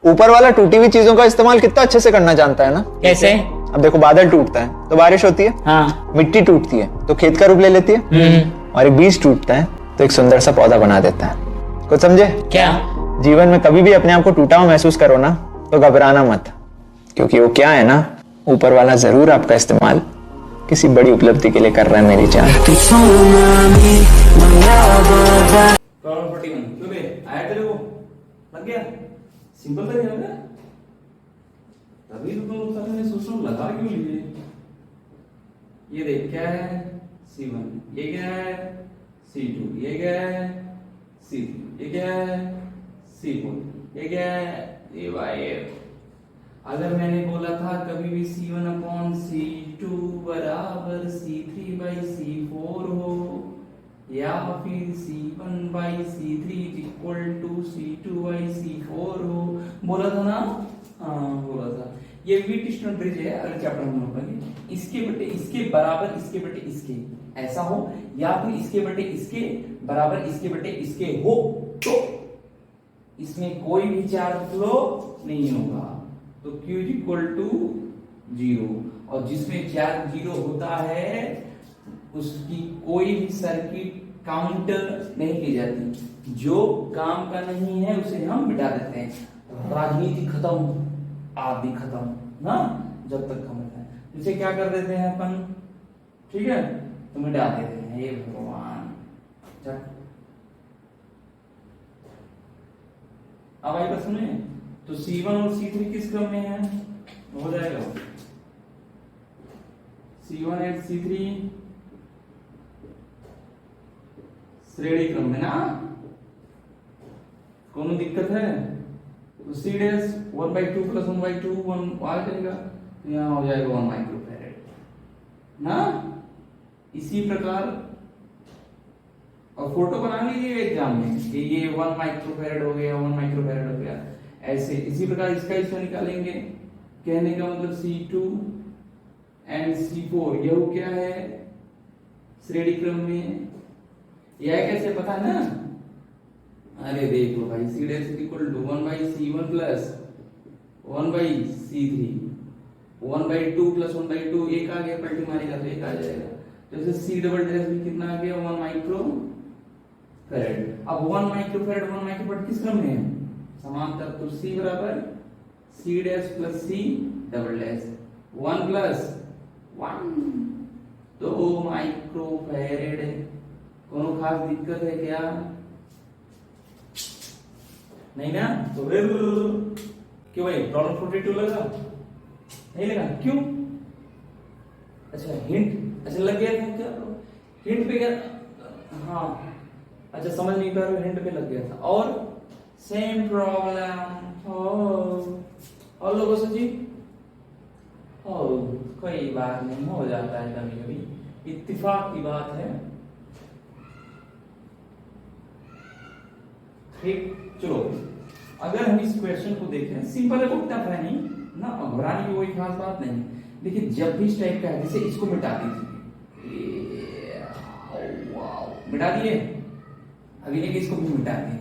ऊपर वाला टूटी हुई चीजों का इस्तेमाल कितना अच्छे से करना जानता है ना। कैसे? अब देखो, बादल टूटता है तो बारिश होती है, हाँ। मिट्टी टूटती है तो खेत का रूप ले लेती है, और एक बीज टूटता है तो एक सुंदर सा पौधा बना देता है। कुछ समझे? क्या? जीवन में कभी भी अपने आप को टूटा हुआ महसूस करो ना तो घबराना मत, क्योंकि वो क्या है ना, ऊपर वाला जरूर आपका इस्तेमाल किसी बड़ी उपलब्धि के लिए कर रहा है मेरी जान। प्रॉब्लम 41 क्यों बे आया तेरे को? लग गया? सिंपल था क्या? तभी तो तुम लोग सारे ने सोच रहा हूँ लगा क्यों लिए। ये देख क्या है? C1, ये क्या है? C2, ये क्या है? C3, ये क्या है? C4, ये क्या है? ये भाई अगर मैंने बोला था कभी भी C1 अपॉन C2 बराबर C3 बाई C4 हो, या फिर C1 by C3 equal to C2 by C4 हो, बोला था ना? हाँ बोला था। ये व्हीटस्टोन ब्रिज है, अगले चैप्टर में पढ़ेंगे। इसके बटे इसके बराबर इसके बटे इसके ऐसा हो, या फिर इसके बटे इसके बराबर इसके बटे इसके हो, तो इसमें कोई भी चार्ज फ्लो नहीं होगा, तो Q इज इक्वल टू 0। और जिसमें चार्ज 0 होता है उसकी कोई भी सर्किट काउंट नहीं की जाती। जो काम का नहीं है उसे हम मिटा देते हैं। राजनीति खत्म, आदि खत्म ना, जब तक हम है इसे क्या कर देते हैं अपन, ठीक है, तो मिटा देते हैं। हे भगवान, अब आई बात सुनिए, तो C1 और C3 किस क्रम में है? हो जाएगा C1 एंड C3 श्रेणी क्रम में ना, कौन दिक्कत है? तो C डैश 1/2 प्लस 1/2 1 आ जाएगा, यहाँ हो जाएगा 1 माइक्रोफैरेड ना। इसी प्रकार और फोटो बना लीजिए एग्जाम में कि ये 1 माइक्रोफैरेड हो गया, 1 माइक्रोफैरेड हो गया, ऐसे। इसी प्रकार इसका हिस्सा निकालेंगे, कहने का मतलब C2 एंड C4 यह क्या है? श्रेणी क्रम में। यह कैसे पता ना? अरे देख लो भाई, C dash equal to 1/C1 plus 1/C3, 1/2 plus 1/2 एक आ गया, पलटी मारेगा तो एक आ जाएगा। जैसे C डबल डैश भी कितना आ गया? 1 माइक्रोफैरेड। अब 1 माइक्रोफैरेड किस क्रम में है? समांतर। तो C बराबर C dash plus C double dash 1 plus 1 2 microfarad है। कोनो खास दिक्कत है क्या? नहीं ना? तो फिर क्यों भाई प्रॉब्लम 42 लगा? नहीं लगा? क्यों? अच्छा हिंट, अच्छा लग गया था क्या? हिंट पे क्या? हाँ अच्छा, समझ नहीं पा रहे, हिंट पे लग गया था। और सेम प्रॉब्लम और लोगों से जी हो, कोई बात नहीं, हो जाता है कभी कभी, इत्तेफाक की बात है। ठीक, चलो अगर हम इस क्वेश्चन को देखें, सिंपल है, कोई टफ है नहीं ना, घबराने की कोई खास बात नहीं। देखिए जब भी इस टाइप का है, जैसे इसको मिटा दीजिए, मिटा दिए, अभी देखिए इसको भी मिटा दिए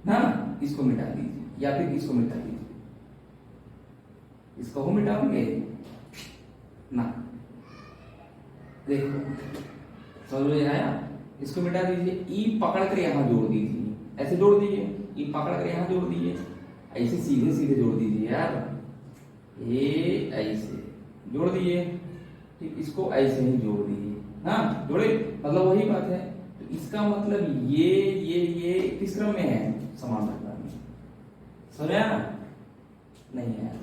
ना, इसको मिटा दीजिए या फिर इसको मिटा दीजिए, इसको हम मिटाओगे ना, देखो समझ में आया? इसको मिटा दीजिए, ई पकड़ कर यहां जोड़ दीजिए, ऐसे जोड़ दीजिए, ये पकड़ कर यहां जोड़ दीजिए, ऐसे सीधे सीधे जोड़ दीजिए यार, ये ऐसे जोड़ दिए, ठीक, इसको ऐसे ही जोड़ दीजिए, हाँ जोड़े, मतलब वही बात है। तो इसका मतलब ये किस क्रम में है? समांतर क्रम में। समझा? नहीं यार,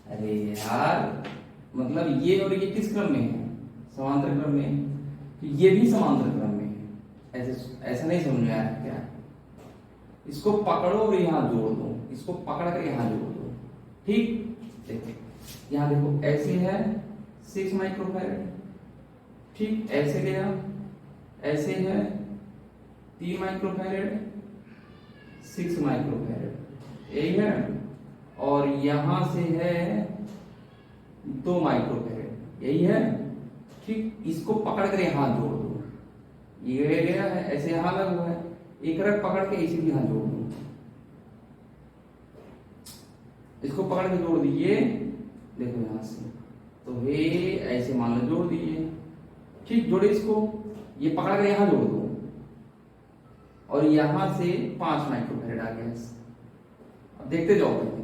अरे यार मतलब ये और ये किस क्रम में है? समांतर क्रम में। तो ये भी समांतर क्रम में है, ऐसे ऐसा नहीं समझ में आया क्या? इसको पकड़ो और यहां जोड़ दो, इसको पकड़ कर यहां जोड़ दो, ठीक। देखो यहां देखो, ऐसे है 6 माइक्रोफैरेड, ठीक, ऐसे गया, ऐसे है 3 माइक्रोफैरेड, 6 माइक्रोफैरेड, यही है। और यहां से है 2 माइक्रोफैरेड, यही है, ठीक। इसको पकड़ कर यहां जोड़ दो, ये गया है, ऐसे यहां लगा हुआ है, एक रख पकड़ के इसी यहां जोड़ दो, इसको पकड़ के जोड़ दीजिए, देखो यहां से, तो ये ऐसे मान लो जोड़ दीजिए, ठीक, जोड़े इसको, ये पकड़ कर यहां जोड़ दो और यहां से 5 माइक्रोफैरेड आ गया। अब देखते जाओ करके,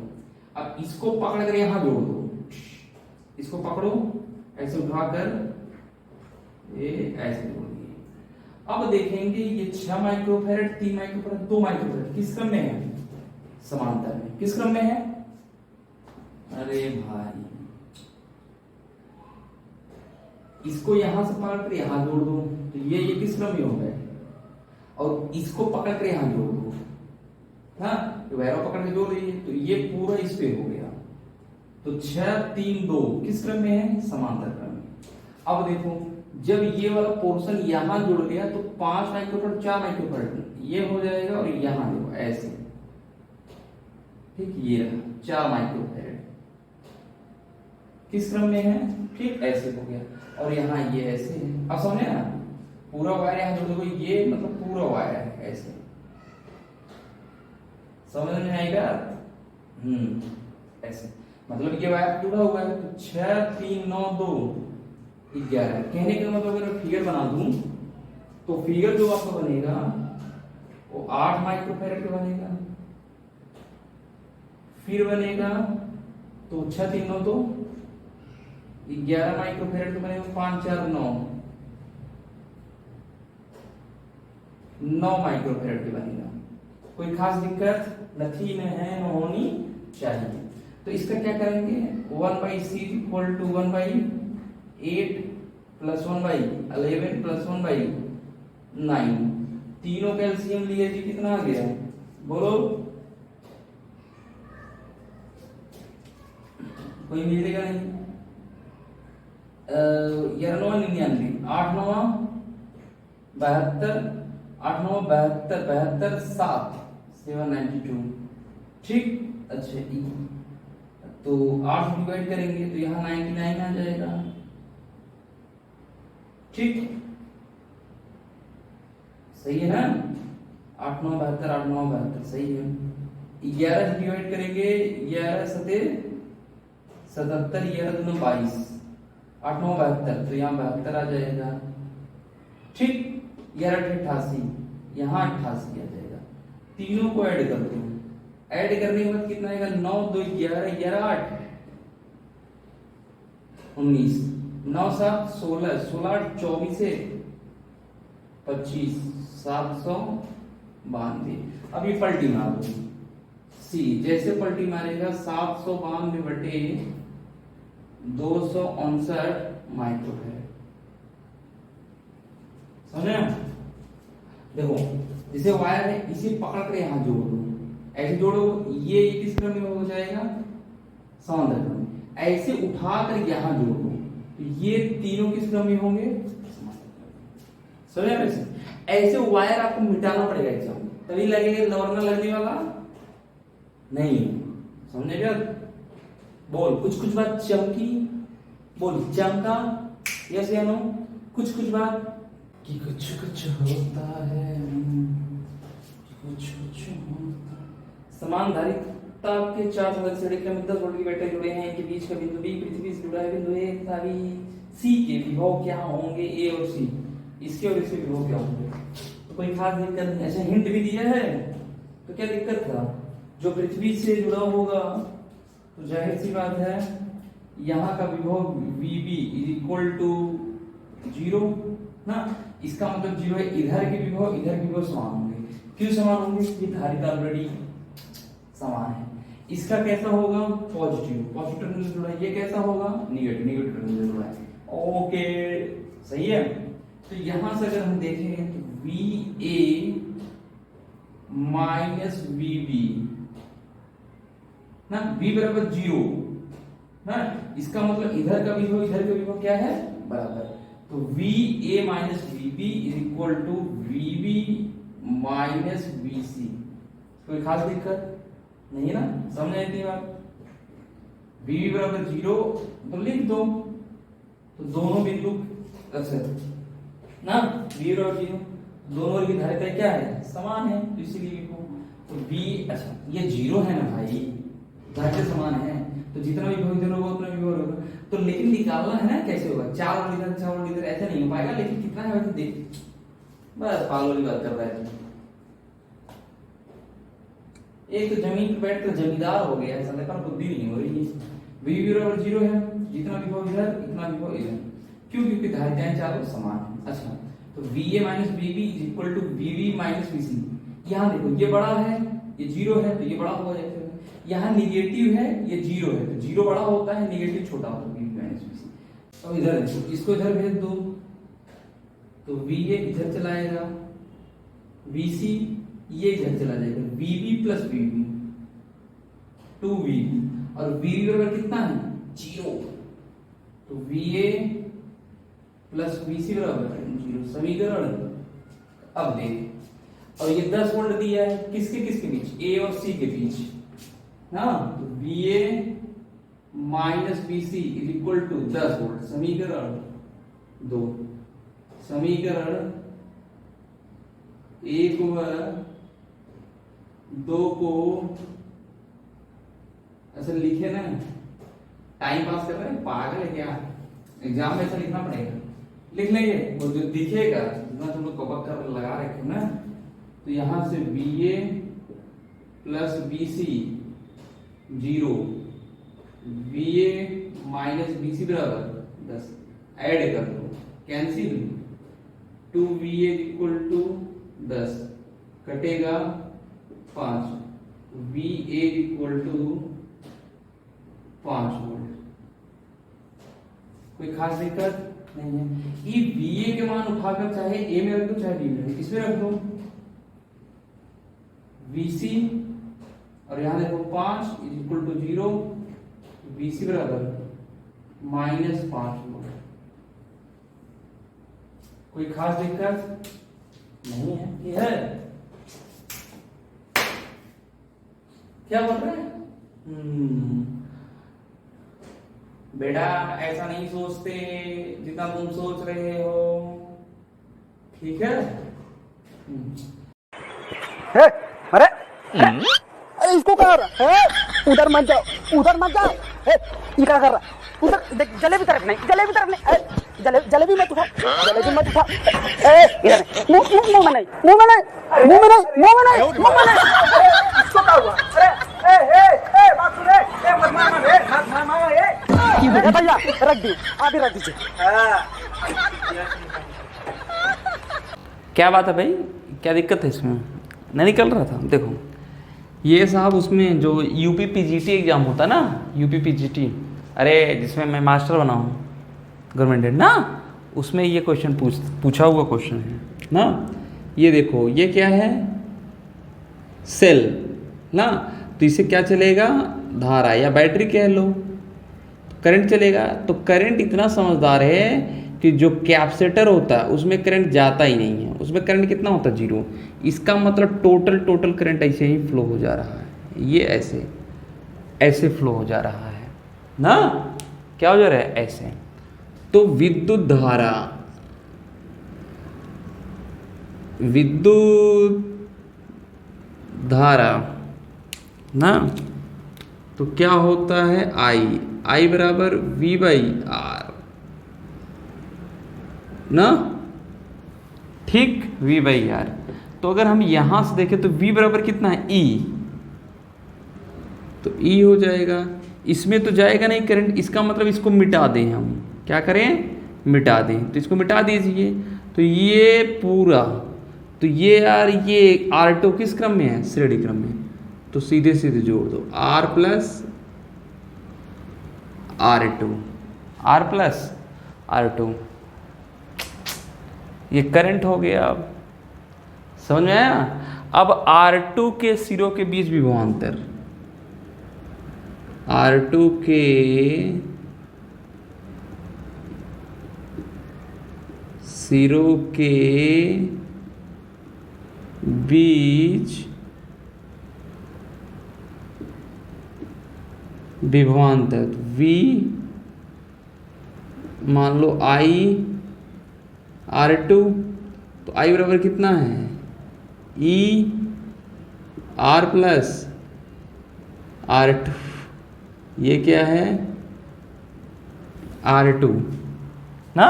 अब इसको पकड़ कर यहां जोड़ दो, इसको पकड़ो ऐसे उठाकर ये ऐसे जोड़ दिए। अब देखेंगे ये 6 माइक्रोफैरेड, 3 माइक्रोफैरेड, 2 माइक्रोफैरेड किस क्रम में है, समांतर में, किस क्रम में है, अरे भाई इसको यहां से पकड़ कर यहां जोड़ दो, तो ये किस क्रम में हो गए, और इसको पकड़ कर यहां जोड़ दो, हाँ, तो वैरो पकड़ के जोड़ दीजिए, तो ये पूरा इस पे हो गया। तो 6 3 2 किस क्रम में है, समांतर क्रम में। अब देखो जब ये वाला पोर्शन यहां जुड़ गया तो 5 माइक्रोफैरेड 4 माइक्रोफैरेड ये हो जाएगा, और यहां देखो ऐसे, ठीक, ये रहा 4 माइक्रोफैरेड किस क्रम में है, ठीक, ऐसे हो गया, और यहाँ ये ऐसे है। अब समझे ना, पूरा वायर यहाँ जोड़ दो, ये मतलब पूरा वायर है ऐसे, समझ में आएगा, ऐसे मतलब ये वायर जुड़ा हुआ है। तो 6 3 9 2 11, कहने का मतलब अगर फिगर बना दूं तो फिगर जो आपका बनेगा वो 8 माइक्रोफैरेड का बनेगा, फिर बनेगा तो 6 3 9 2 11 माइक्रोफैरेड का बनेगा, 5 4 9 माइक्रोफैरेड का बनेगा। कोई खास दिक्कत नहीं है, न होनी चाहिए। तो इसका क्या करेंगे, 1/c = 1/8 + 1/11 + 1/9, तीनों का एलसीएम लिए जी कितना आ गया, बोलो, कोई मिलेगा नहीं, 11 99 8 9 72 8 9 72 72 7 792, ठीक, अच्छा, तो 8 डिवाइड करेंगे तो यहाँ 99 आ जाएगा, ठीक, सही है ना, 8 9 72 8 9 72 सही है। 11 से डिवाइड करेंगे, 11 7 77 11 2 22 8 9 72, तो यहाँ 72 आ जाएगा, ठीक, 11 88, यहाँ 88 आ जाएगा। तीनों को ऐड कर दो, ऐड करने के बाद कितना आएगा, 9 2 11 11 8 19 9 7 16 16 24 25 792। अब ये पलटी मार दो, सी जैसे पलटी मारेगा 792 बटे 259 माइक्रोफैरेड, समझे ना। देखो जैसे वायर है, इसे पकड़ कर यहां जोड़ दो, ऐसे जोड़ो, ये किस क्रम में हो जाएगा, समांतर क्रम में। ऐसे उठा कर यहां जोड़ दो, तो ये तीनों किस क्रम में होंगे, समझे। वैसे ऐसे वायर आपको मिटाना पड़ेगा एग्जाम, तभी लगेगा, नॉर्मल लगने वाला नहीं, समझे क्या। बोल कुछ कुछ बात चमकी, बोल चमका, यस या नो, कुछ कुछ बात कि कुछ कुछ होता है, कुछ कुछ होता। समान धारिता के 4 सदस्य क्रम 10 वोल्ट के बैटरी जुड़े हैं, इनके बीच का बिंदु बी पृथ्वी से जुड़ा है, बिंदु ए तथा सी के विभव क्या होंगे, ए और सी, इसके और इसके विभव क्या होंगे। तो कोई खास दिक्कत नहीं, ऐसा हिंट भी दिया है तो क्या दिक्कत था, जो पृथ्वी से जुड़ा होगा तो जाहिर सी बात है यहाँ का विभव VB = 0 ना, इसका मतलब 0 है। इधर के विभव समान होंगे, क्यों समान होंगे, ये धारिता ऑलरेडी समान है। इसका कैसा होगा, पॉजिटिव टर्मिनल से जुड़ा है, ये कैसा होगा, नेगेटिव टर्मिनल से जुड़ा है, ओके सही है। तो यहां से अगर हम देखें तो VA - VB ना, V = 0 ना, इसका मतलब इधर का विभव क्या है, बराबर। तो VA - VB = VB - VC, कोई खास दिक्कत नहीं है ना, समझ आई थी बात। VB = 0 तो लिख दो, तो दोनों बिंदु ना, V = 0, दोनों की धारिता क्या है, समान है, तो इसीलिए लिखो। तो V, अच्छा ये 0 है ना भाई, घाटे समान है, तो जितना भी विभव इधर होगा उतना विभव होगा। तो लेकिन निकालना है ना कैसे होगा, 4 और इधर 4 और इधर ऐसा नहीं हो पाएगा, लेकिन कितना है वैसे देख, बस पागल वाली बात कर रहा है। एक तो जमीन पर बैठ कर जमींदार हो गया, ऐसा देखा बुद्धि नहीं हो रही है। v बराबर 0 है, जितना विभव इधर इतना विभव इधर, क्यों? क्योंकि धारिताएं चारों समान है। अच्छा, तो VA minus VB is equal to VB minus VC। यहाँ देखो ये बड़ा है, ये 0 है, तो ये बड़ा हो जाएगा। यहाँ निगेटिव है, ये 0 है, तो 0 बड़ा होता है, निगेटिव छोटा होता है, VB माइनस VC। अब इधर देखो, इसको इधर भेज दो, तो VA इधर चला आएगा, VC ये इधर चला जाएगा, VB प्लस VB 2VB, और VB बराबर कितना है 0, तो VA प्लस VC बराबर 0 समीकरण। अब देख, और ये 10 वोल्ट दिया है किसके किसके बीच, A और C के बीच ना, तो VA minus VC is equal to 10 volt, समीकरण 2। समीकरण 1 व 2 को ऐसा लिखे ना, टाइम पास कर रहे हैं, पागल है क्या? एग्जाम में ऐसा लिखना पड़ेगा, लिख लेंगे, वो जो दिखेगा जितना तुम लोग कवर कर लगा रखे हो ना, तो यहां से VA plus VC 0, VA minus VC बराबर 10, ऐड कर दो, कैंसिल, 2VA इक्वल टू 10 कटेगा 5, VA इक्वल टू 5 वोल्ट। कोई खास दिक्कत नहीं है। ये VA के मान उठाकर चाहे A में रख दो चाहे B में रख दो, इसमें रख दो VC, और यहां देखो 5 इज इक्वल टू 0, VC बराबर माइनस 5 वोल्ट। कोई खास दिक्कत नहीं है। ये है क्या बोल रहे हैं? बेटा ऐसा नहीं सोचते जितना तुम सोच रहे हो, ठीक है? अरे अरे इसको क्या कर रहा है? उधर मत जाओ, उधर मत जाओ। ये क्या कर रहा है? उधर देख, जलेबी तरफ नहीं, जलेबी तरफ नहीं, जलेबी मत उठा, जलेबी मत उठा। इधर मुंह में नहीं, मुंह में नहीं, मुंह में नहीं, मुंह में नहीं, मुंह में नहीं। इसको क्या हुआ? अरे बात सुन, मत मार, भैया रख दी, आप ही रख दीजिए। क्या बात है भाई, क्या दिक्कत है इसमें? नहीं निकल रहा था। देखो ये साहब उसमें जो यूपी पीजीटी एग्जाम होता है ना, यूपी पीजीटी, अरे जिसमें मैं मास्टर बना हूँ गवर्नमेंट ना, उसमें ये क्वेश्चन पूछा हुआ क्वेश्चन है ना। ये देखो ये क्या है, सेल ना, तो इसे क्या चलेगा, धारा या बैटरी कह लो, करंट चलेगा। तो करंट इतना समझदार है कि जो कैपेसिटर होता है उसमें करंट जाता ही नहीं है, उसमें करंट कितना होता है 0। इसका मतलब टोटल करंट ऐसे ही फ्लो हो जा रहा है, ये ऐसे फ्लो हो जा रहा है ना, क्या हो जा रहा है ऐसे। तो विद्युत धारा ना, तो क्या होता है I बराबर V बाई R ना, ठीक, V बाई R। तो अगर हम यहां से देखें तो V बराबर कितना है E, तो E हो जाएगा, इसमें तो जाएगा नहीं करंट, इसका मतलब इसको मिटा दें, हम क्या करें, मिटा दें। तो इसको मिटा दीजिए, तो ये पूरा, तो ये यार ये R2 किस क्रम में है, श्रेणी क्रम में, तो सीधे सीधे जोड़ दो R प्लस R2, ये करंट हो गया। अब समझ में आया? अब R2 के सिरों के बीच विभवांतर, R2 के सिरों के बीच विभवांतर V, मान लो I R2, तो I बराबर कितना है E R प्लस R2, ये क्या है R2 ना,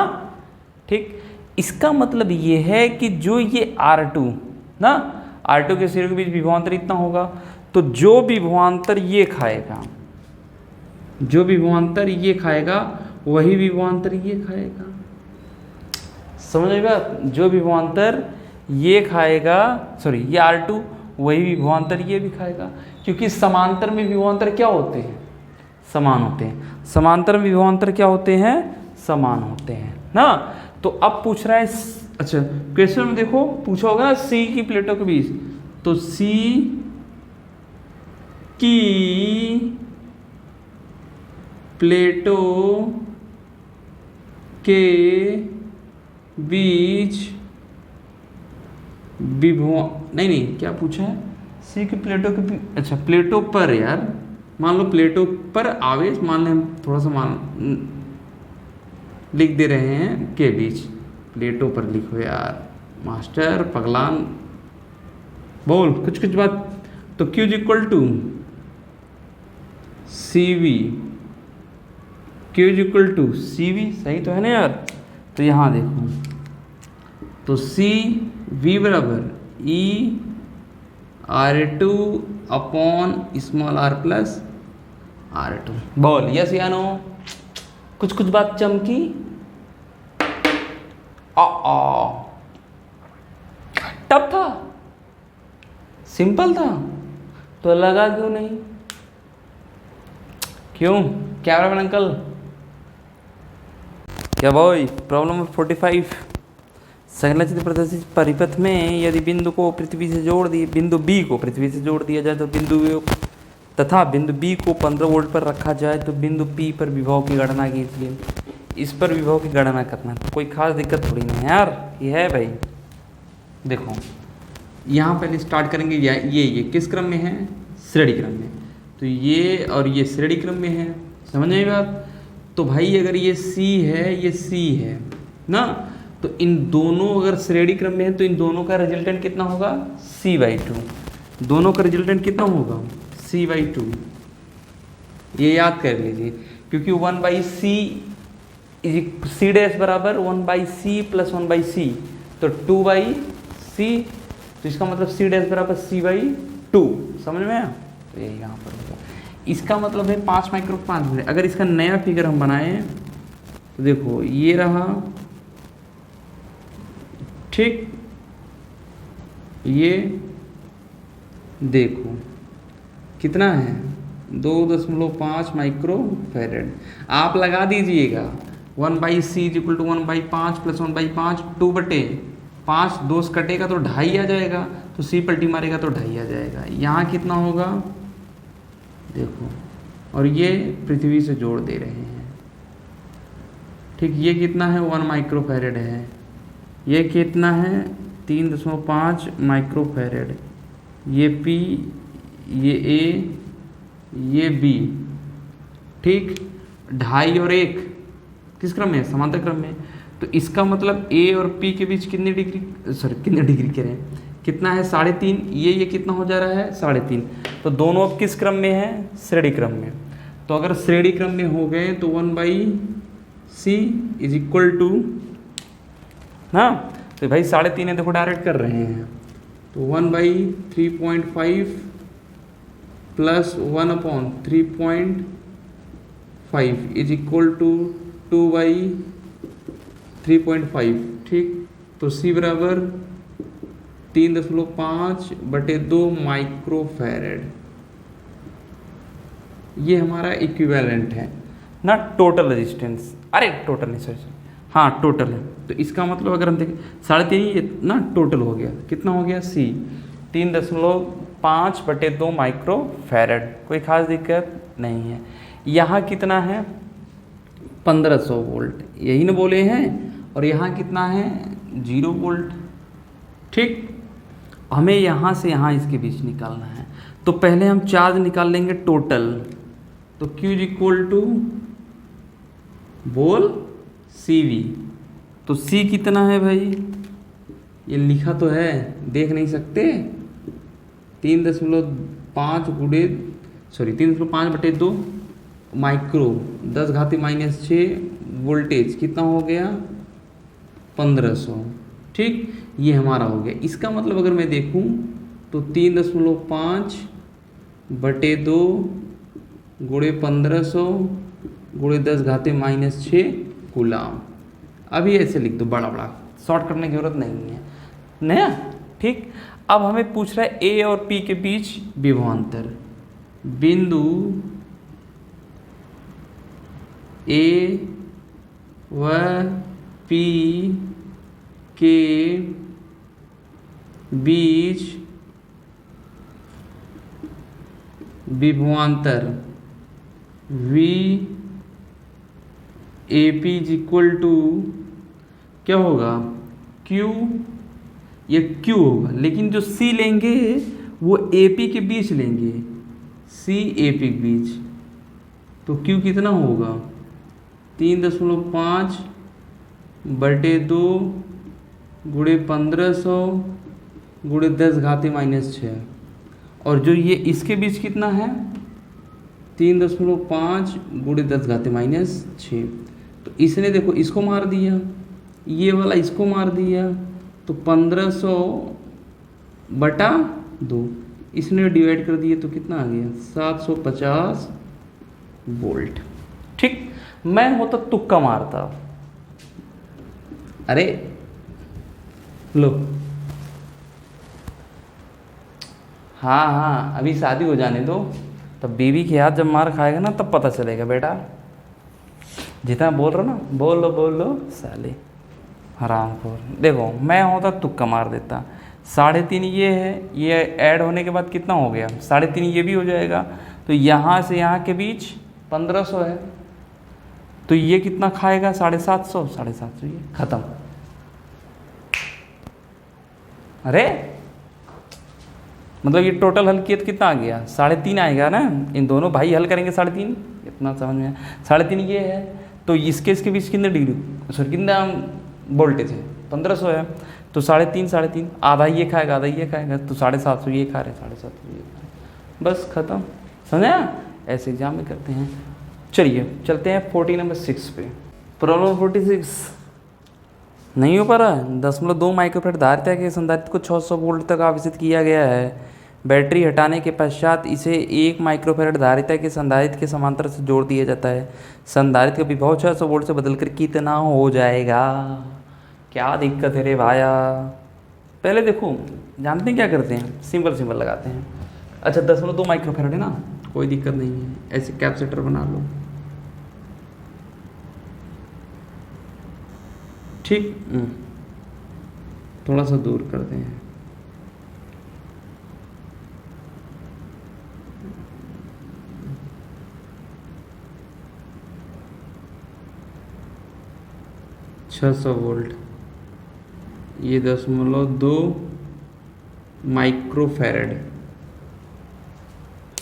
ठीक। इसका मतलब ये है कि जो ये R2 ना, R2 के सिरे के बीच विभवांतर इतना होगा, तो जो विभवांतर ये खाएगा, जो विभवांतर ये खाएगा वही विभवांतर ये खाएगा। समझ आई बात? जो विभवांतर ये खाएगा, सॉरी ये R2, वही विभवांतर ये भी खाएगा, क्योंकि समांतर में विभवांतर क्या होते हैं? समान होते हैं। समांतर में विभवांतर क्या होते हैं? समान होते हैं ना। तो अब पूछ रहा है, अच्छा क्वेश्चन में देखो पूछा होगा ना सी की प्लेटों के बीच, तो सी की प्लेटों के बीच नहीं क्या पूछा है? सी की प्लेटों के बीच, अच्छा प्लेटों पर, यार मान लो प्लेटों पर आवेश, मान लें हम थोड़ा सा लिख दे रहे हैं के बीच, प्लेटों पर लिखो यार मास्टर पगलान, बोल कुछ बात। तो Q is equal to CV, Q is equal to CV, सही तो है ना यार? तो यहाँ देखो, तो CV बराबर E R2 upon small r plus R2। बोल यस या नो? कुछ बात चमकी? टफ था, सिंपल था, तो लगा क्यों नहीं? क्यों, क्या प्रॉब्लम अंकल? क्या बॉय? प्रॉब्लम 45, संरचित प्रदर्शित परिपथ में यदि बिंदु को पृथ्वी से जोड़ दिए, बिंदु बी को पृथ्वी से जोड़ दिया जाए तो बिंदु तथा बिंदु बी को 15 वोल्ट पर रखा जाए तो बिंदु पी पर विभव की गणना कीजिए। इस पर विभव की गणना करना, कोई खास दिक्कत थोड़ी नहीं है यार, ये है भाई। देखो यहाँ पहले स्टार्ट करेंगे, ये किस क्रम में है? श्रेणी क्रम में। तो ये और ये श्रेणी क्रम में है, समझ आई बात? तो भाई अगर ये C है, ये C है ना, तो इन दोनों अगर श्रेणी क्रम में है तो इन दोनों का रिजल्टेंट कितना होगा? C/2। दोनों का रिजल्टेंट कितना होगा? C/2। ये याद कर लीजिए, क्योंकि 1/C C डैश बराबर 1/C प्लस 1/C, तो 2/C, तो इसका मतलब C डैश बराबर C/2। समझ में आया? तो ये यहाँ पर होगा। इसका मतलब है 5 माइक्रो 5 मिनट। अगर इसका नया फिगर हम बनाएं तो देखो ये रहा, ठीक, ये देखो कितना है? 2.5 माइक्रो फैरेड। आप लगा दीजिएगा 1/C is equal to 1/5 plus 1/5, 2/5, 2 से कटेगा तो 2.5 आ जाएगा, तो C पलटी मारेगा तो 2.5 आ जाएगा। यहाँ कितना होगा देखो, और ये पृथ्वी से जोड़ दे रहे हैं, ठीक। ये कितना है? 1 माइक्रो फैरेड है। ये कितना है? 3.5 माइक्रो फैरेड। ये P, ये A, ये B, ठीक। 2.5 और 1 किस क्रम में? समांतर क्रम में। तो इसका मतलब A और P के बीच कितने डिग्री, कितने डिग्री कह रहे हैं, कितना है? 3.5। ये कितना हो जा रहा है? 3.5। तो दोनों अब किस क्रम में है? श्रेणी क्रम में। तो अगर श्रेणी क्रम में हो गए तो 1/C इज इक्वल टू ना, तो भाई 3.5 है, देखो डायरेक्ट कर रहे हैं, तो 1/3.5 प्लस 1/3.5 इज इक्वल टू 2/3.5, ठीक। तो C बराबर 3.5/2 माइक्रो फैरेड, ये हमारा इक्विवेलेंट है ना, टोटल रेजिस्टेंस। अरे टोटल नहीं, सॉरी, हाँ टोटल है। तो इसका मतलब अगर हम देखें 3.5 ना टोटल हो गया, कितना हो गया? C 3.5/2 माइक्रो फैरेड, कोई खास दिक्कत नहीं है। यहाँ कितना है? 1500 वोल्ट, यही ना बोले हैं। और यहाँ कितना है? 0 वोल्ट, ठीक। हमें यहाँ से यहाँ इसके बीच निकालना है, तो पहले हम चार्ज निकाल लेंगे टोटल। तो Q इज इक्वल टू, बोल, CV। तो C कितना है भाई? ये लिखा तो है, देख नहीं सकते? 3.5 गुणे, सॉरी 3.5/2 माइक्रो 10 घाती माइनस 6 वोल्टेज कितना हो गया 1500। ठीक, ये हमारा हो गया। इसका मतलब अगर मैं देखूं तो 3.5 बटे 2 गुणे 1500 गुणे 10 घाते माइनस 6 कूलाम। अभी ऐसे लिख दो बड़ा बड़ा, शॉर्ट करने की जरूरत नहीं है नया। ठीक, अब हमें पूछ रहा है ए और पी के बीच विभवांतर। बिंदु ए व पी के बीच विभवांतर V A P is equal to क्या होगा क्यू, ये क्यू होगा, लेकिन जो सी लेंगे वो ए पी के बीच लेंगे, सी ए पी के बीच। तो क्यू कितना होगा 3.5 बटे 2 गुणे 1500 गुणे 10 घाते माइनस 6। और जो ये इसके बीच कितना है 3.5 गुणे 10 घाते माइनस 6। तो इसने देखो इसको मार दिया, ये वाला इसको मार दिया, तो 1500 बटा 2 इसने डिवाइड कर दिए तो कितना आ गया 750 वोल्ट। ठीक, मैं होता तुक्का मारता। अरे लो, हाँ अभी शादी हो जाने दो, तब बीवी के हाथ जब मार खाएगा ना तब पता चलेगा बेटा। जितना बोल रहा ना बोल लो साले हराम खोर। देखो मैं होता तुक्का मार देता। 3.5 ये है, ये ऐड होने के बाद कितना हो गया 3.5 ये भी हो जाएगा। तो यहाँ से यहाँ के बीच 1500 है, तो ये कितना खाएगा 750 ये खत्म। अरे मतलब ये टोटल हल किया तो कितना आ गया 3.5 आएगा ना। इन दोनों भाई हल करेंगे 3.5, इतना समझ में 3.5 ये है। तो इसके बीच कितने डिग्री सॉरी कितना वोल्टेज है 1500 है। तो 3.5 आधा ये खाएगा आधा ये खाएगा, तो 750 ये खा रहे 750 ये खा रहे, बस खत्म। समझा? ऐसे एग्जाम में करते हैं। चलिए चलते हैं 40 नंबर 6 पे। प्रॉब्लम 46 नहीं हो पा रहा है। 0.2 माइक्रोफैराड धारिता के संधारित्र को 600 वोल्ट तक आवेशित किया गया है। बैटरी हटाने के पश्चात इसे 1 माइक्रोफैराड धारिता के संधारित्र के समांतर से जोड़ दिया जाता है। संधारित्र का विभव 600 वोल्ट से बदलकर कितना हो जाएगा? क्या दिक्कत है रे भाया? पहले देखो जानते हैं क्या करते हैं, सिंपल लगाते हैं। अच्छा 0.2 माइक्रोफैराड है ना, कोई दिक्कत नहीं है, ऐसे कैपेसिटर बना लो। ठीक, थोड़ा सा दूर करते हैं। $600 वोल्ट, ये 0.2 माइक्रोफैराड।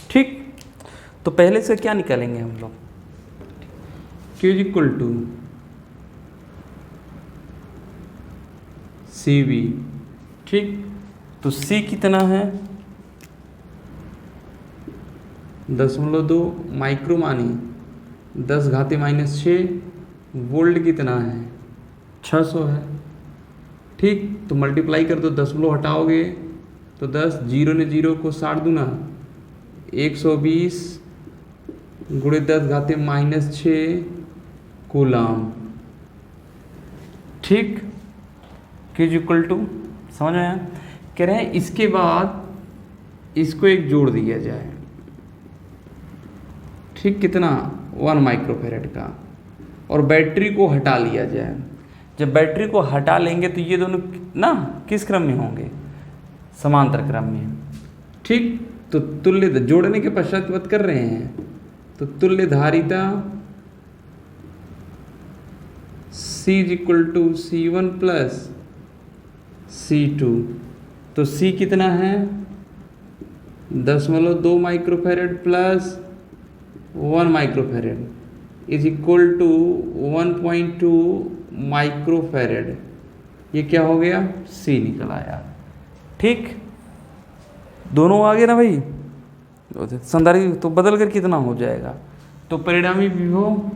ठीक, तो पहले से क्या निकालेंगे हम लोग? Q equal to CV। ठीक, तो C कितना है 0.2 माइक्रो मानी 10 घाते माइनस 6 वोल्ट कितना है 600 है। ठीक, तो मल्टीप्लाई कर दो, 10 हटाओगे तो 10, 0 ने 0 को 60 दूना 120 गुणे 10 घाते माइनस 6 कूलाम। ठीक, Q इक्वल टू समझ में आया? कह रहे हैं इसके बाद इसको एक जोड़ दिया जाए। ठीक, कितना 1 माइक्रोफैराड का, और बैटरी को हटा लिया जाए। जब बैटरी को हटा लेंगे तो ये दोनों ना किस क्रम में होंगे? समांतर क्रम में। ठीक, तो तुल्य जोड़ने के पश्चात बात कर रहे हैं, तो तुल्य धारिता C equal to C1 plus C2। तो C कितना है 0.2 microfarad plus 1 microfarad is equal to 1.2 microfarad. ये क्या हो गया? C निकल आया। ठीक, दोनों आ गए ना भाई। संधारित्र तो बदल कर कितना हो जाएगा तो परिणामी विभव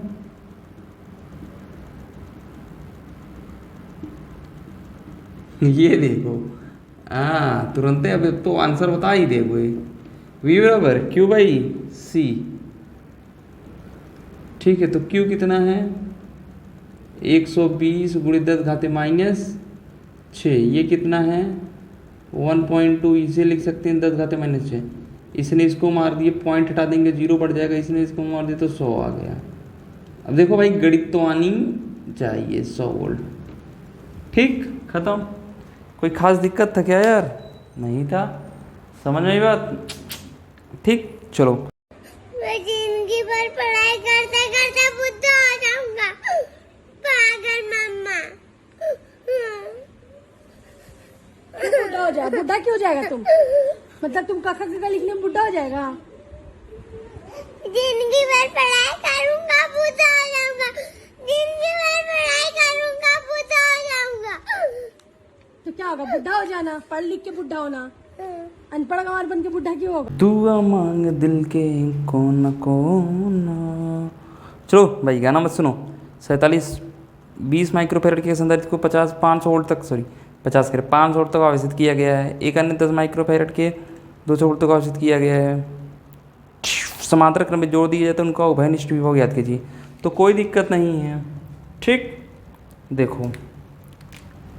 ये देखो, हाँ तुरंत अब तो आंसर बता ही देखो। V बराबर Q बाई C। ठीक है, तो Q कितना है 120 गुणित 10 घाते -6। ये कितना है 1.2, इसे लिख सकते हैं 10 घाते -6। इसने इसको मार दिए, पॉइंट हटा देंगे 0 बढ़ जाएगा, इसने इसको मार दिया तो 100 आ गया। अब देखो भाई गणित तो आनी चाहिए, 100 वोल्ट। ठीक, खत्म। कोई खास दिक्कत था क्या यार? नहीं था, समझ में आई बात? ठीक, चलो। मैं जिंदगी भर पढ़ाई करते करते बुढ़ा हो जाऊंगा। पागल मम्मा। बुढ़ा हो जाए? बुढ़ा क्यों हो जाएगा तुम? मतलब तुम कखा कखा लिखने में बुढ़ा हो जाएगा? जिंदगी भर पढ़ाई करूंगा, बुढ़ा हो जाऊंगा। जिंदगी भर पढ़ाई करूंगा, बुढ़ा हो जाऊंगा। तो क्या होगा बुढ़ा हो जाना? पढ़ लिख के बुढ़ा होना? अनपढ़ गंवार बन के बुढ़ा क्यों होगा? दुआ मांग दिल के कोना कोना। चलो भाई गाना मत सुनो। 20 माइक्रोफेरेड के संधारित्र को 500 वोल्ट तक 500 वोल्ट तक आवेशित किया गया है। एक अन्य 10 माइक्रोफेरेड के 200 वोल्ट तक आवेशित किया गया है। समांतर क्रम में जोड़ दिए जाते हैं, उनका उभयनिष्ठ विभव याद कीजिए। तो कोई दिक्कत नहीं है। ठीक, देखो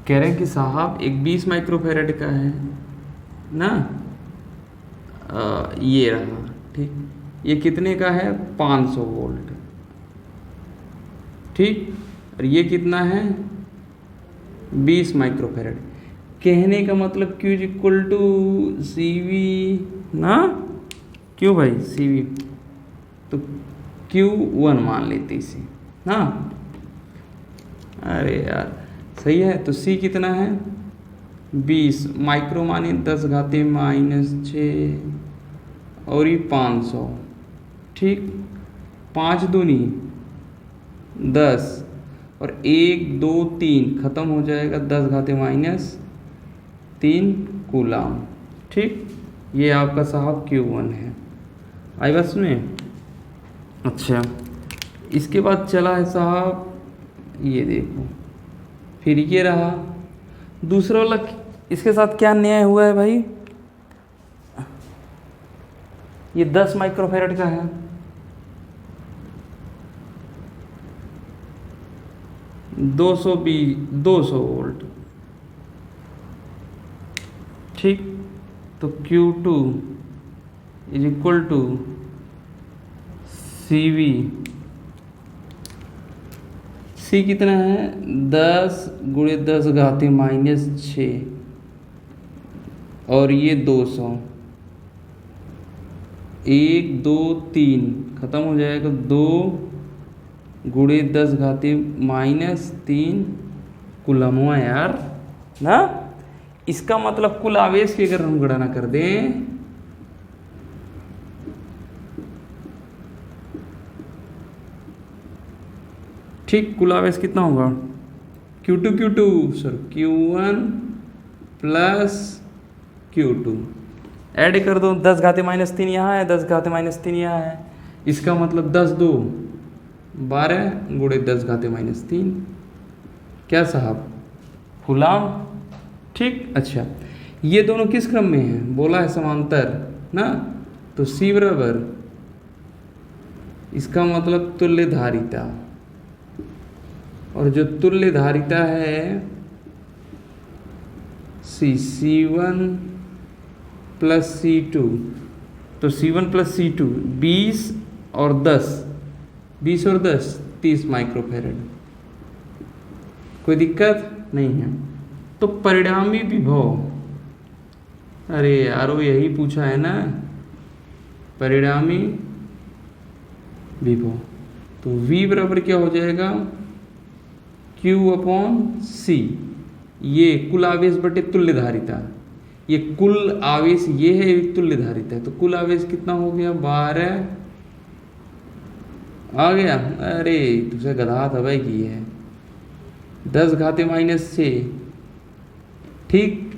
कह रहे हैं कि साहब एक 20 माइक्रोफेरेड का है ना, ये रहा। ठीक, ये कितने का है 500 वोल्ट। ठीक, और ये कितना है 20 माइक्रोफेरेड। कहने का मतलब Q इक्वल टू CV ना, क्यों भाई CV, तो Q1 मान लेते इसे ना। अरे यार सही है। तो C कितना है 20 माइक्रो माने 10 घाते -6 और ये 500। ठीक, 5 दूनी 10 और 1 2 3 खत्म हो जाएगा 10 घाते -3 कूलाम। ठीक, ये आपका साहब Q1 है। आई बस में। अच्छा, इसके बाद चला है साहब, ये देखो फिर ये रहा दूसरा वाला। इसके साथ क्या न्याय हुआ है भाई? ये 10 माइक्रोफेरेड का है, 200 वोल्ट। ठीक, तो Q2 is equal to CV। C कितना है 10 गुणे 10 घाते -6 और ये 200। 1 2 3 खत्म हो जाएगा 2 गुणे 10 घाते -3 कूलम हुआ यार ना। इसका मतलब कुल आवेश की अगर हम गणना कर दें ठीक, कुल आवेश कितना होगा Q1 प्लस Q2 ऐड कर दो। 10 घाते -3 यहाँ है, 10 घाते -3 यहाँ है। इसका मतलब 10 2 12 गुणे 10 घाते -3 क्या साहब कूलाम। ठीक, अच्छा ये दोनों किस क्रम में हैं? बोला है समांतर ना, तो C बराबर इसका मतलब तुल्य धारिता, और जो तुल्य धारिता है C1 प्लस C2, तो C1 प्लस C2 20 और 10 30 माइक्रोफेरेड। कोई दिक्कत नहीं है। तो परिणामी विभव, अरे यार वो यही पूछा है ना, परिणामी विभव। तो V बराबर क्या हो जाएगा Q/C। ये कुल आवेश बटे तुल्य धारिता, ये कुल आवेश ये है तुल्य धारिता है। तो कुल आवेश कितना हो गया 12 आ गया। अरे तुझे गधा था भाई की है 10 घाते -6। ठीक,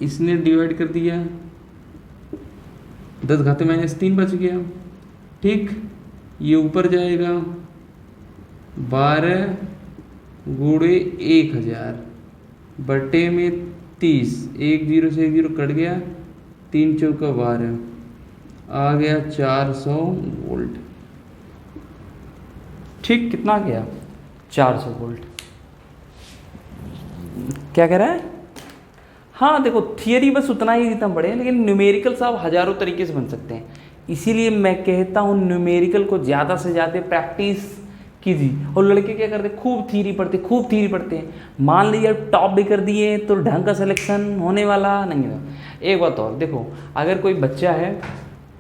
इसने डिवाइड कर दिया 10 घाते -3 बच गया। ठीक, ये ऊपर जाएगा 12 गुणे 1000 बटे में 30, 1 0 से 1 0 कट गया, 3 चौका 12, आ गया 400 वोल्ट। ठीक, कितना गया? 400 वोल्ट। क्या कह रहा है? हाँ देखो, थियरी बस उतना ही इतना बड़े हैं, लेकिन न्यूमेरिकल साहब हजारों तरीके से बन सकते हैं। इसीलिए मैं कहता हूँ न्यूमेरिकल को ज़्यादा से ज़्यादा प्रैक्टिस कीजिए। और लड़के क्या करते, खूब थ्योरी पढ़ते हैं। मान लीजिए टॉप भी कर दिए तो ढंग का सिलेक्शन होने वाला नहीं है। एक बात और देखो, अगर कोई बच्चा है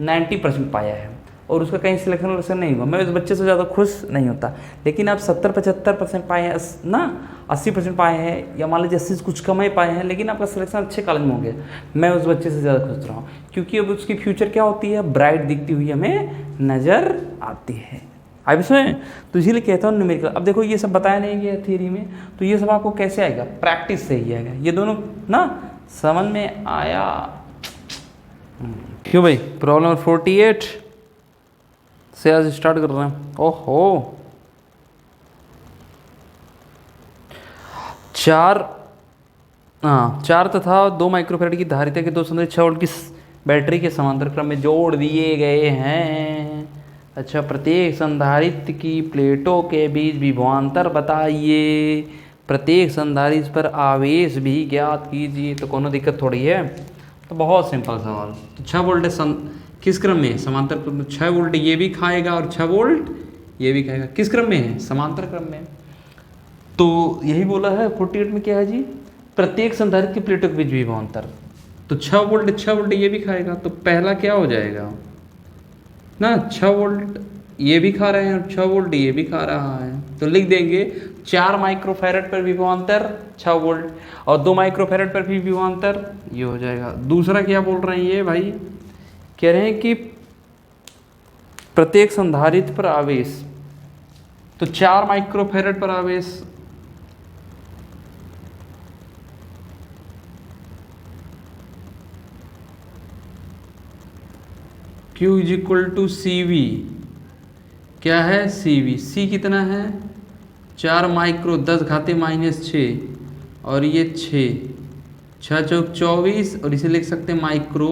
90% पाया है और उसका कहीं सिलेक्शन नहीं हुआ, मैं उस बच्चे से ज़्यादा खुश नहीं होता। लेकिन आप 70-75% पाए हैं ना, 80% पाए हैं, या मान लीजिए 80 से कुछ कम ही पाए हैं, लेकिन आपका सिलेक्शन अच्छे कॉलेज में हो गया, मैं उस बच्चे से ज़्यादा खुश रहा हूँ। क्योंकि अब उसकी फ्यूचर क्या होती है, ब्राइट दिखती हुई हमें नज़र आती है। आप इसमें तो इसीलिए कहता हूँ न्यूमेरिकल। अब देखो ये सब बताया नहीं गया थियरी में, तो ये सब आपको कैसे आएगा, प्रैक्टिस से ही आएगा। ये दोनों ना समझ में आया क्यों भाई? प्रॉब्लम नंबर 48 से आज स्टार्ट कर रहे हैं। ओहो, 4 तथा 2 माइक्रोफैराड की धारिता के 2 संधारित्र 6 वोल्ट की बैटरी के समांतर क्रम में जोड़ दिए गए हैं। अच्छा, प्रत्येक संधारित्र की प्लेटों के बीच विभवांतर बताइए, प्रत्येक संधारित्र पर आवेश भी ज्ञात कीजिए। तो कोनो दिक्कत थोड़ी है, तो बहुत सिंपल सवाल। तो 6 वोल्ट किस क्रम में है? समांतर क्रम में। 6 वोल्ट ये भी खाएगा और 6 वोल्ट ये भी खाएगा। किस क्रम में है? समांतर क्रम में। तो यही बोला है 48 में, क्या है जी, प्रत्येक संधारित्र की प्लेटों के बीच विभवांतर। तो 6 वोल्ट ये भी खाएगा, तो पहला क्या हो जाएगा ना, 6 वोल्ट ये भी खा रहे हैं और 6 वोल्ट ये भी खा रहा है। तो लिख देंगे 4 माइक्रोफैराड पर विभवांतर 6 वोल्ट और 2 माइक्रोफैराड पर भी विभवांतर, ये हो जाएगा। दूसरा क्या बोल रहे हैं ये भाई, कह रहे हैं कि प्रत्येक संधारित्र पर आवेश, तो 4 माइक्रोफैराड पर आवेश, Q = CV, क्या है CV, C कितना है 4 माइक्रो 10 घाते -6 और ये 6 चौक 24 और इसे लिख सकते हैं माइक्रो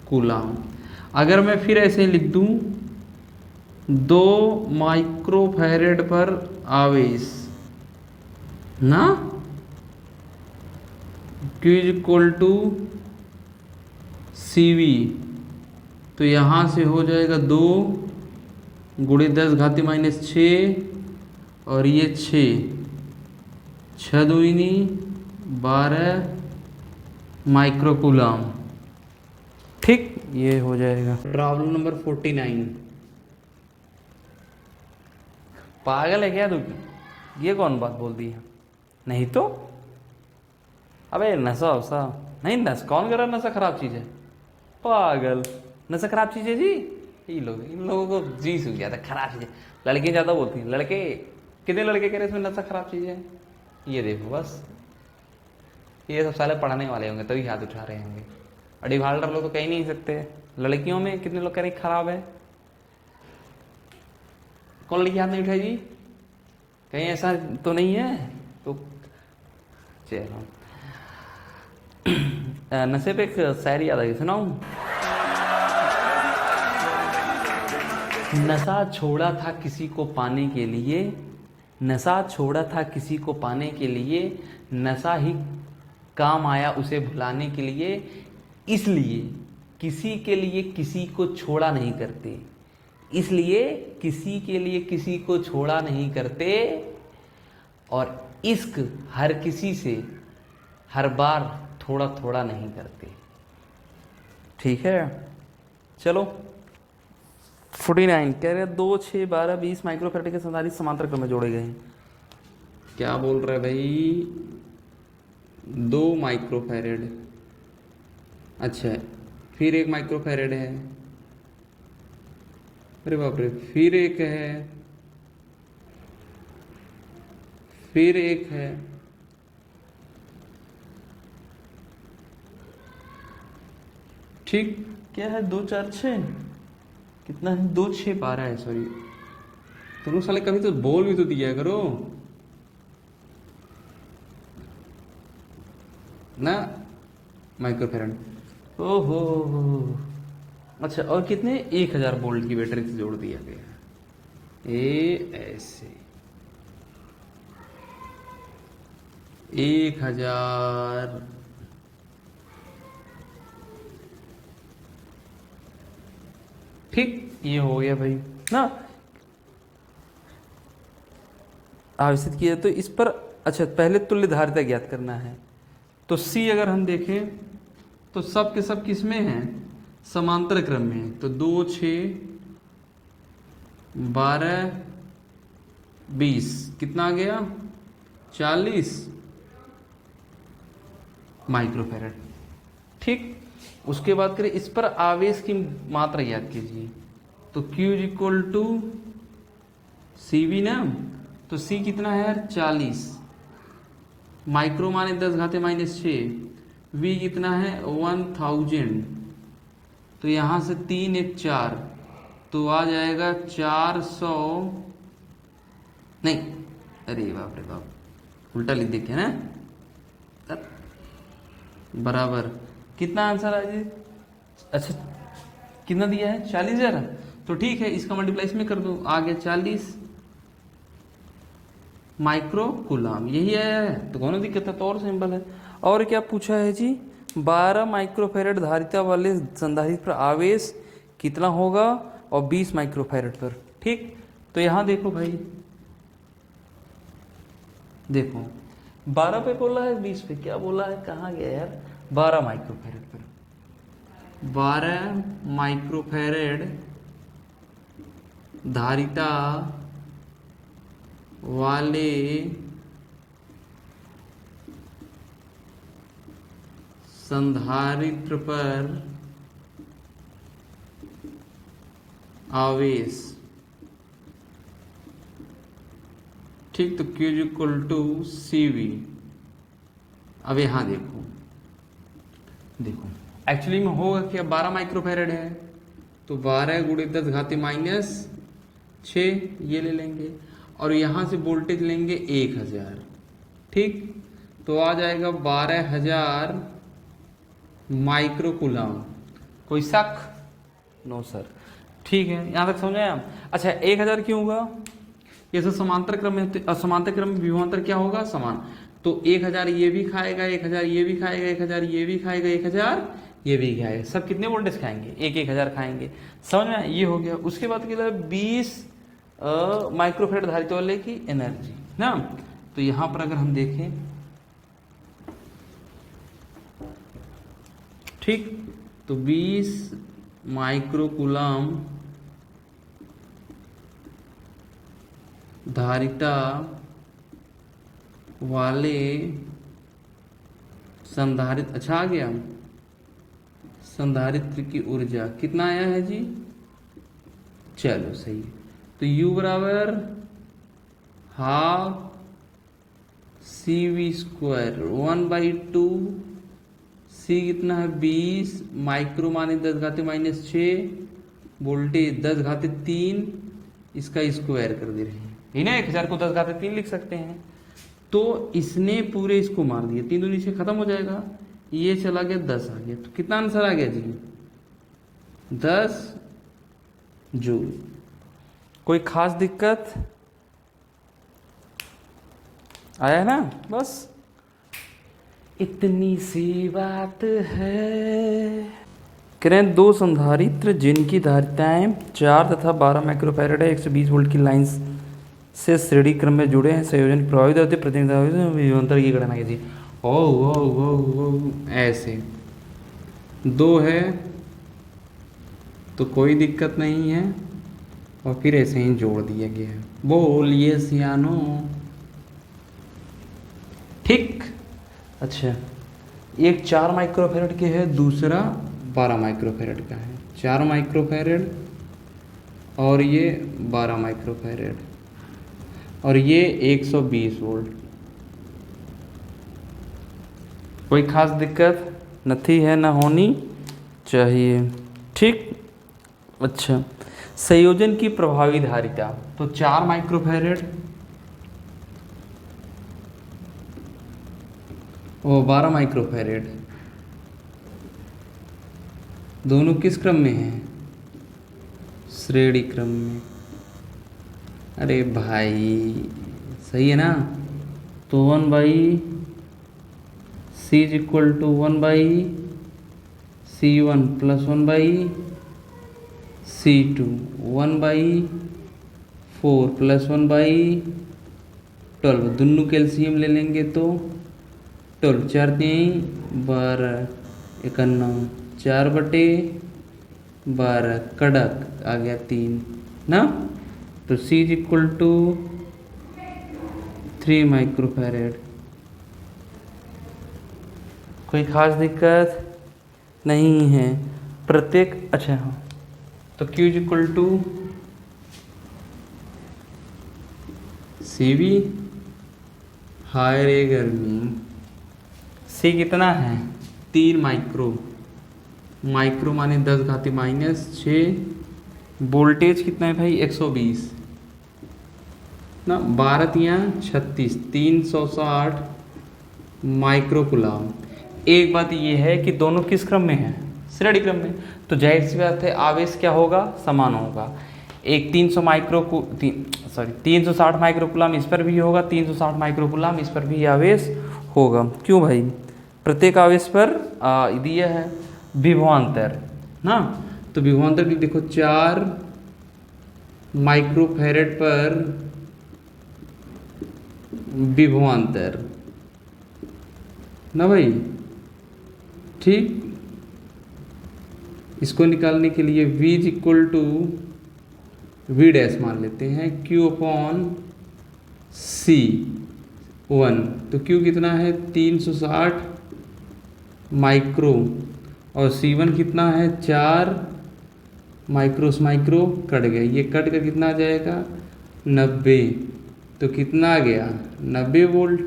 कूलम। अगर मैं फिर ऐसे लिख दूं 2 माइक्रोफैरेड पर आवेश ना, Q = CV, तो यहाँ से हो जाएगा 2 × 10 घाती -6 और ये 6 दूनी 12 माइक्रोकूलम। ठीक, ये हो जाएगा। Problem number 49। पागल है क्या तू? ये कौन बात बोल दी है? नहीं तो अबे नशा वसा नहीं, नशा कौन कर रहा है? नशा खराब चीज़ है पागल, नशा खराब चीज़ है जी। इन लोगों को जी सूख गया था, खराब चीज़ है। लड़कियाँ ज़्यादा बोलती हैं, लड़के कितने लड़के कह रहे इसमें नशा खराब चीज़ है। ये देखो बस, ये सब साले पढ़ने वाले होंगे तभी हाथ उठा रहे होंगे। अड़ी भाल्डर लोग तो कह ही नहीं सकते। लड़कियों में कितने लोग कह रहे खराब है? कौन लड़की हाथ नहीं उठाई जी? कहीं ऐसा तो नहीं है? तो चलो नशे पे एक शायरी याद आ गई, सुनाऊं? नशा छोड़ा था किसी को पाने के लिए, नशा छोड़ा था किसी को पाने के लिए, नशा ही काम आया उसे भुलाने के लिए। इसलिए किसी के लिए किसी को छोड़ा नहीं करते, इसलिए किसी के लिए किसी को छोड़ा नहीं करते, और इश्क हर किसी से हर बार थोड़ा थोड़ा नहीं करते। ठीक है, चलो 49 कह रहे 2, 6, 12, 20 माइक्रोफैराड के संधारित्र समांतर क्रम में जोड़े गए हैं। क्या बोल रहे भाई? 2 माइक्रोफैराड, अच्छा फिर 1 माइक्रोफैराड है, अरे बाप रे, फिर 1 है, फिर 1 है, ठीक, क्या है 2, 4, 6 कितना है, 2, 6, 12 है, सॉरी तुम लोग साले कभी तो बोल भी तो दिया करो ना। माइक्रोफेरेड, ओहो। अच्छा, और कितने 1000 वोल्ट की बैटरी से जोड़ दिया गया। ऐसे 1000। ठीक, ये हो गया भाई ना, आवेशित किया। तो इस पर अच्छा पहले तुल्य धारिता ज्ञात करना है। तो C अगर हम देखें तो सब के सब किस में हैं, समांतर क्रम में। तो 2, 6, 12, 20 कितना आ गया, 40 माइक्रोफेरेड। ठीक, उसके बाद करें इस पर आवेश की मात्रा याद कीजिए। तो Q इक्वल टू CV ना, तो C कितना है यार, 40 माइक्रो माने 10⁻⁻⁶। V कितना है 1000। तो यहां से 3 1 4, तो आ जाएगा 400 नहीं, अरे बाप रे बाप, उल्टा लिख देखे ना, बराबर कितना आंसर आ जी। अच्छा कितना दिया है, 40,000। तो ठीक है, इसका मल्टीप्लाई इसमें कर दो, आ गया 40 माइक्रो कूलाम, यही आया है। तो कौन दिक्कत है, तो और सिंपल है। और क्या पूछा है जी, 12 माइक्रोफेरेड धारिता वाले संधारित्र पर आवेश कितना होगा, और 20 माइक्रोफेरेड पर। ठीक, तो यहां देखो भाई, देखो 12 पे बोला है, 20 पे क्या बोला है, कहाँ गया यार, 12 माइक्रोफेरेड पर। 12 माइक्रोफेरेड धारिता वाले संधारित्र पर आवेश। ठीक, तो Q इक्वल टू CV। अब यहां देखो, देखो एक्चुअली में होगा क्या, 12 माइक्रोफेरेड है, तो 12 × 10⁻⁶ ये ले लेंगे, और यहां से वोल्टेज लेंगे 1000। ठीक, तो आ जाएगा 12,000 माइक्रो कूलाम। कोई शक, नो सर। ठीक है, यहां तक समझे आप। अच्छा 1000 क्यों होगा, ये सब समांतर क्रम में, असमांतर क्रम में विभवांतर क्या होगा, समान। तो 1000 ये भी खाएगा, 1000 ये भी खाएगा, 1000 ये भी खाएगा, 1000 ये भी खाएगा, सब कितने वोल्टेज खाएंगे, 1000 खाएंगे। समझ में, ये हो गया। उसके बाद क्या, 20 माइक्रोफेरेड धारिता वाले की एनर्जी ना। तो यहां पर अगर हम देखें, ठीक, तो 20 माइक्रो कूलाम धारिता वाले संधारित्र, अच्छा आ गया, संधारित्र की ऊर्जा कितना आया है जी, चलो सही है। तो U बराबर ½ CV², 1/2 C कितना है 20 माइक्रो माने 10⁻⁻⁶, वोल्टेज 10⁻3, इसका स्क्वायर कर दे रहे हैं, है ना। 1000 को 10⁻3 लिख सकते हैं। तो इसने पूरे इसको मार दिया, 3 दूनी से खत्म हो जाएगा, ये चला गया 10 आ गया। तो कितना आंसर आ गया जी, 10 जूल। कोई खास दिक्कत आया ना, बस इतनी सी बात है। करें 2 संधारित्र जिनकी धारिताएं 4 तथा 12 माइक्रोफैराड है, 120 वोल्ट की लाइन से श्रेणी क्रम में जुड़े हैं, संयोजन प्रभावित होते प्रतिनिधित्व की गणना कीजिए। ओ ऐसे 2 है तो कोई दिक्कत नहीं है, और फिर ऐसे ही जोड़ दिया गया है। बोलिए सियानो, ठीक। अच्छा, एक 4 माइक्रोफैराड के है, दूसरा 12 माइक्रोफैराड का है। 4 माइक्रोफैराड और ये 12 माइक्रोफैराड, और ये 120 वोल्ट। कोई खास दिक्कत नहीं है, ना होनी चाहिए, ठीक। अच्छा, संयोजन की प्रभावी धारिता तो 4 माइक्रोफैरेड और 12 माइक्रोफैरेड दोनों किस क्रम में हैं? श्रेणी क्रम में। अरे भाई सही है ना। तो 1/C is equal to 1/C1 plus 1/C2 1/4 plus 1/12 दोनों कैल्शियम ले लेंगे तो 12 4 3 12 51 4/12 कड़क आ गया 3 ना। तो C is equal to 3 microfarad. कोई खास दिक्कत नहीं है प्रत्येक। अच्छा हाँ, तो Q is equal to CV higher गर्मी। C कितना है? 3 माइक्रो। माइक्रो माने 10⁻⁻⁶। वोल्टेज कितना है भाई? 120 ना। 12 या 36 360 माइक्रोकुलाम। एक बात ये है कि दोनों किस क्रम में है? श्रेणी क्रम में। तो जाहिर सी बात है आवेश क्या होगा? समान होगा। एक 360 माइक्रोकुलाम इस पर भी होगा, 360 माइक्रोकुलाम इस पर भी आवेश होगा। क्यों भाई? प्रत्येक आवेश पर दिया है विभवांतर ना। तो विभवांतर भी देखो 4 माइक्रोफैरेड पर विभवांतर ना भाई। ठीक, इसको निकालने के लिए V is equal to V dash मान लेते हैं Q/C1। तो Q कितना है? 360 माइक्रो और C1 कितना है? 4 माइक्रो कट गया। ये कट कर कितना आ जाएगा? 90। तो कितना आ गया? 90 वोल्ट।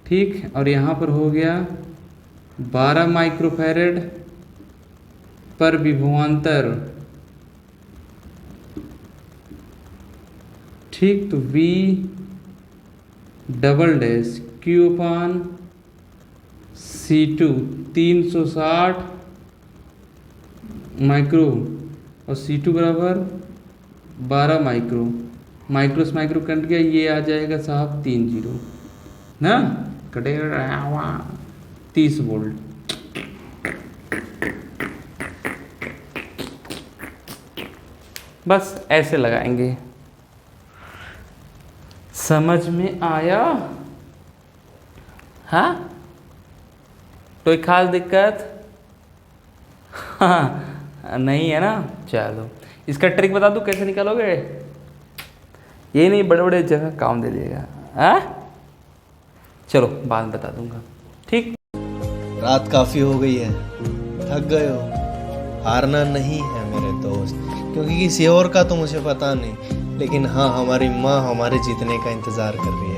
ठीक, और यहाँ पर हो गया 12 माइक्रोफैरेड पर विभवांतर। ठीक, तो V double dash Q/C2 360 micro और C2 बराबर 12 माइक्रो। माइक्रो से माइक्रो कट गया, ये आ जाएगा साहब 30 ना। कटेगा 30 वोल्ट। बस ऐसे लगाएंगे। समझ में आया? हाँ, कोई खास दिक्कत? हाँ नहीं है ना। चलो इसका ट्रिक बता दूं कैसे निकालोगे? ये नहीं, बड़े बड़े जगह काम दे देगा। हाँ चलो बाद में बता दूंगा। ठीक, रात काफ़ी हो गई है, थक गए हो। हारना नहीं है मेरे दोस्त, क्योंकि किसी और का तो मुझे पता नहीं, लेकिन हाँ हमारी माँ हमारे जीतने का इंतज़ार कर रही है।